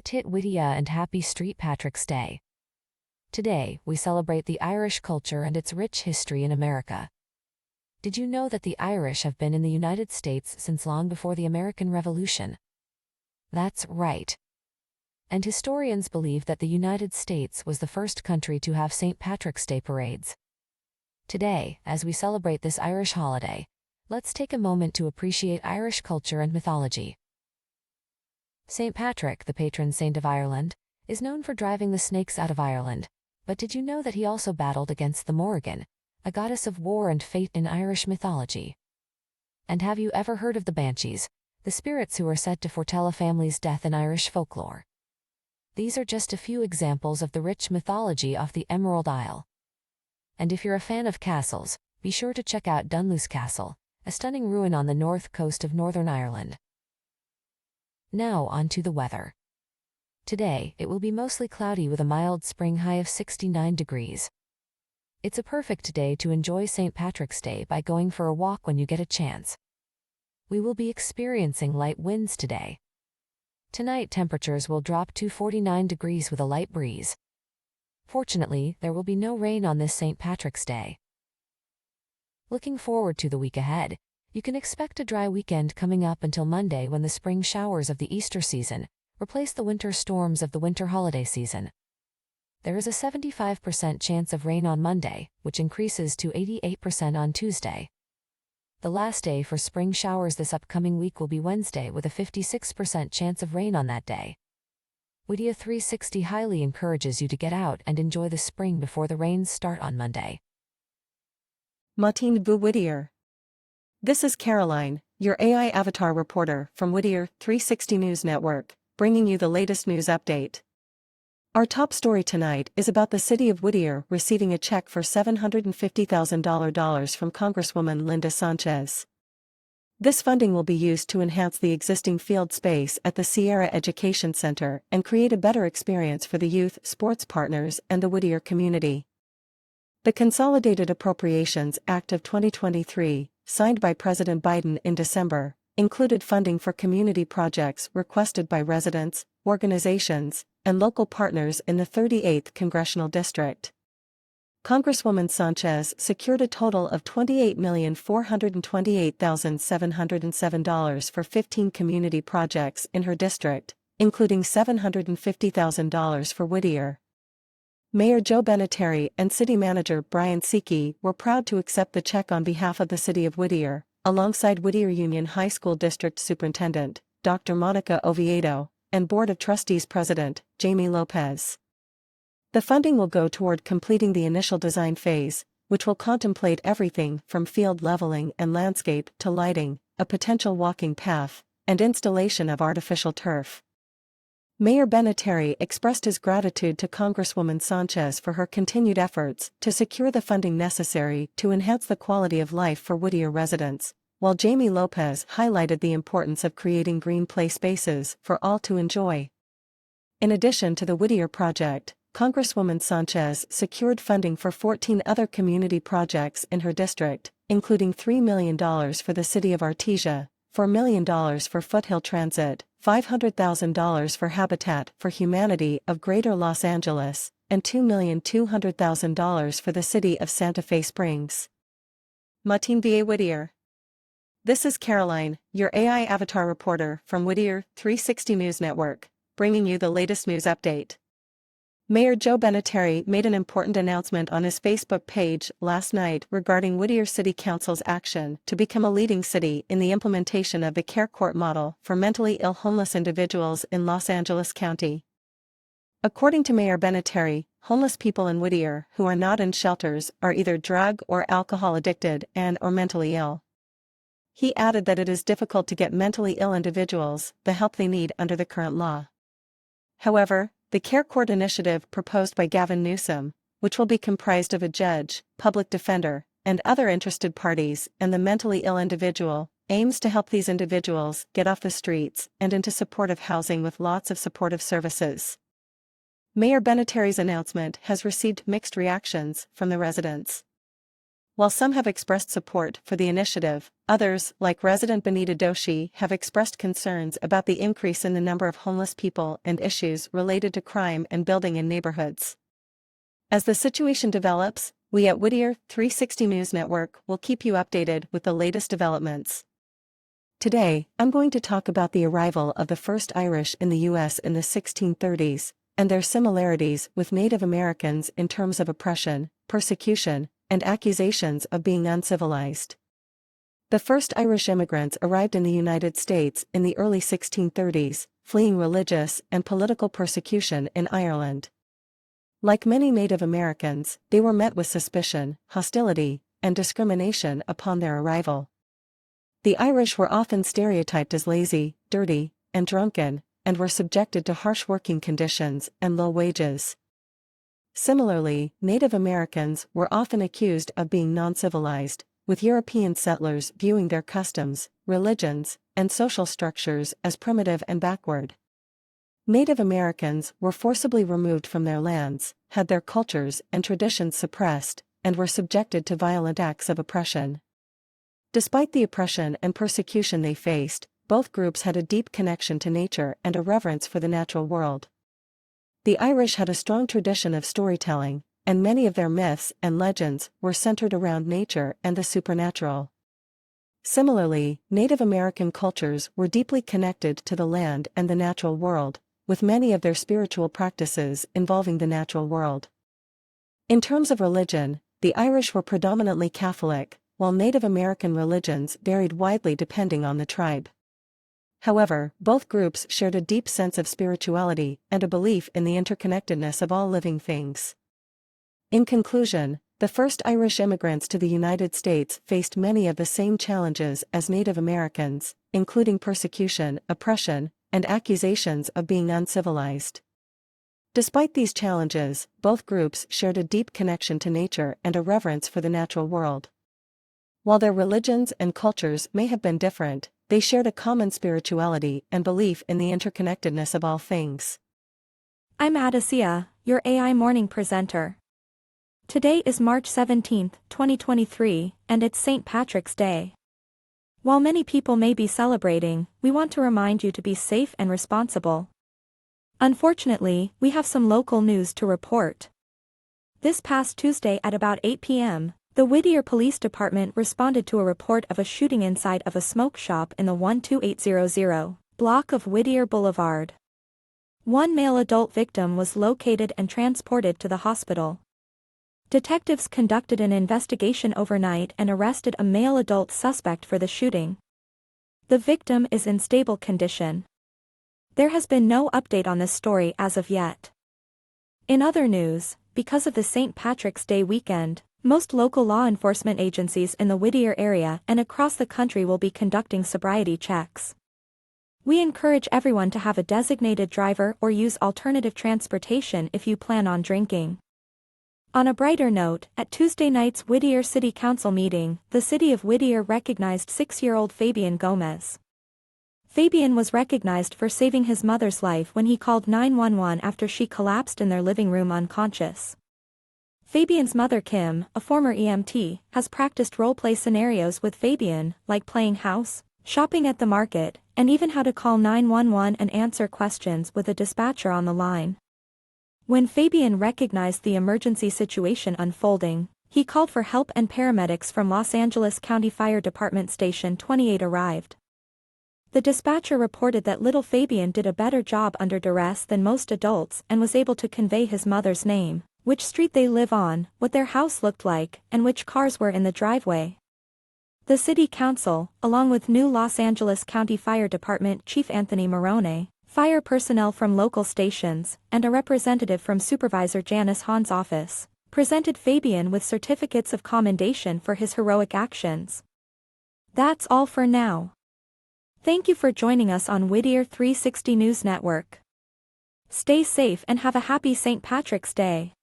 Buona tit Whittier and happy St. Patrick's Day. Today, we celebrate the Irish culture and its rich history in America. Did you know that the Irish have been in the United States since long before the American Revolution? That's right. And historians believe that the United States was the first country to have St. Patrick's Day parades. Today, as we celebrate this Irish holiday, let's take a moment to appreciate Irish culture and mythology. St. Patrick, the patron saint of Ireland, is known for driving the snakes out of Ireland, but did you know that he also battled against the Morrigan, a goddess of war and fate in Irish mythology? And have you ever heard of the Banshees, the spirits who are said to foretell a family's death in Irish folklore? These are just a few examples of the rich mythology of the Emerald Isle. And if you're a fan of castles, be sure to check out Dunluce Castle, a stunning ruin on the north coast of Northern Ireland. Now on to the weather. Today, it will be mostly cloudy with a mild spring high of 69 degrees. It's a perfect day to enjoy St. Patrick's Day by going for a walk when you get a chance. We will be experiencing light winds today. Tonight, temperatures will drop to 49 degrees with a light breeze. Fortunately, there will be no rain on this St. Patrick's Day. Looking forward to the week ahead, you can expect a dry weekend coming up until Monday when the spring showers of the Easter season replace the winter storms of the winter holiday season. There is a 75% chance of rain on Monday, which increases to 88% on Tuesday. The last day for spring showers this upcoming week will be Wednesday with a 56% chance of rain on that day. Whittier 360 highly encourages you to get out and enjoy the spring before the rains start on Monday. Matin bu Whittier. This is Caroline, your AI avatar reporter from Whittier 360 News Network, bringing you the latest news update. Our top story tonight is about the city of Whittier receiving a check for $750,000 from Congresswoman Linda Sanchez. This funding will be used to enhance the existing field space at the Sierra Education Center and create a better experience for the youth, sports partners, and the Whittier community. The Consolidated Appropriations Act of 2023, signed by President Biden in December, included funding for community projects requested by residents, organizations, and local partners in the 38th Congressional District. Congresswoman Sanchez secured a total of $28,428,707 for 15 community projects in her district, including $750,000 for Whittier. Mayor Joe Benateri and City Manager Brian Siki were proud to accept the check on behalf of the City of Whittier, alongside Whittier Union High School District Superintendent, Dr. Monica Oviedo, and Board of Trustees President, Jamie Lopez. The funding will go toward completing the initial design phase, which will contemplate everything from field leveling and landscape to lighting, a potential walking path, and installation of artificial turf. Mayor Benateri expressed his gratitude to Congresswoman Sanchez for her continued efforts to secure the funding necessary to enhance the quality of life for Whittier residents, while Jamie Lopez highlighted the importance of creating green play spaces for all to enjoy. In addition to the Whittier project, Congresswoman Sanchez secured funding for 14 other community projects in her district, including $3 million for the city of Artesia, $4 million for Foothill Transit, $500,000 for Habitat for Humanity of Greater Los Angeles, and $2,200,000 for the city of Santa Fe Springs. Matin ba Whittier. This is Caroline, your AI avatar reporter from Whittier 360 News Network, bringing you the latest news update. Mayor Joe Benateri made an important announcement on his Facebook page last night regarding Whittier City Council's action to become a leading city in the implementation of the Care Court model for mentally ill homeless individuals in Los Angeles County. According to Mayor Benateri, homeless people in Whittier who are not in shelters are either drug or alcohol addicted and/or mentally ill. He added that it is difficult to get mentally ill individuals the help they need under the current law. However, the Care Court initiative proposed by Gavin Newsom, which will be comprised of a judge, public defender, and other interested parties, and the mentally ill individual, aims to help these individuals get off the streets and into supportive housing with lots of supportive services. Mayor Benateri's announcement has received mixed reactions from the residents. While some have expressed support for the initiative, others, like resident Benita Doshi, have expressed concerns about the increase in the number of homeless people and issues related to crime and building in neighborhoods. As the situation develops, we at Whittier 360 News Network will keep you updated with the latest developments. Today, I'm going to talk about the arrival of the first Irish in the U.S. in the 1630s, and their similarities with Native Americans in terms of oppression, persecution, and accusations of being uncivilized. The first Irish immigrants arrived in the United States in the early 1630s, fleeing religious and political persecution in Ireland. Like many Native Americans, they were met with suspicion, hostility, and discrimination upon their arrival. The Irish were often stereotyped as lazy, dirty, and drunken, and were subjected to harsh working conditions and low wages. Similarly, Native Americans were often accused of being non-civilized, with European settlers viewing their customs, religions, and social structures as primitive and backward. Native Americans were forcibly removed from their lands, had their cultures and traditions suppressed, and were subjected to violent acts of oppression. Despite the oppression and persecution they faced, both groups had a deep connection to nature and a reverence for the natural world. The Irish had a strong tradition of storytelling, and many of their myths and legends were centered around nature and the supernatural. Similarly, Native American cultures were deeply connected to the land and the natural world, with many of their spiritual practices involving the natural world. In terms of religion, the Irish were predominantly Catholic, while Native American religions varied widely depending on the tribe. However, both groups shared a deep sense of spirituality and a belief in the interconnectedness of all living things. In conclusion, the first Irish immigrants to the United States faced many of the same challenges as Native Americans, including persecution, oppression, and accusations of being uncivilized. Despite these challenges, both groups shared a deep connection to nature and a reverence for the natural world. While their religions and cultures may have been different, they shared a common spirituality and belief in the interconnectedness of all things. I'm Adasia, your AI morning presenter. Today is March 17, 2023, and it's St. Patrick's Day. While many people may be celebrating, we want to remind you to be safe and responsible. Unfortunately, we have some local news to report. This past Tuesday at about 8 p.m., the Whittier Police Department responded to a report of a shooting inside of a smoke shop in the 12800 block of Whittier Boulevard. One male adult victim was located and transported to the hospital. Detectives conducted an investigation overnight and arrested a male adult suspect for the shooting. The victim is in stable condition. There has been no update on this story as of yet. In other news, because of the St. Patrick's Day weekend, most local law enforcement agencies in the Whittier area and across the country will be conducting sobriety checks. We encourage everyone to have a designated driver or use alternative transportation if you plan on drinking. On a brighter note, at Tuesday night's Whittier City Council meeting, the city of Whittier recognized 6-year-old Fabian Gomez. Fabian was recognized for saving his mother's life when he called 911 after she collapsed in their living room unconscious. Fabian's mother Kim, a former EMT, has practiced role-play scenarios with Fabian, like playing house, shopping at the market, and even how to call 911 and answer questions with a dispatcher on the line. When Fabian recognized the emergency situation unfolding, he called for help and paramedics from Los Angeles County Fire Department Station 28 arrived. The dispatcher reported that little Fabian did a better job under duress than most adults and was able to convey his mother's name, which street they live on, what their house looked like, and which cars were in the driveway. The City Council, along with new Los Angeles County Fire Department Chief Anthony Marone, fire personnel from local stations, and a representative from Supervisor Janice Hahn's office, presented Fabian with certificates of commendation for his heroic actions. That's all for now. Thank you for joining us on Whittier 360 News Network. Stay safe and have a happy St. Patrick's Day.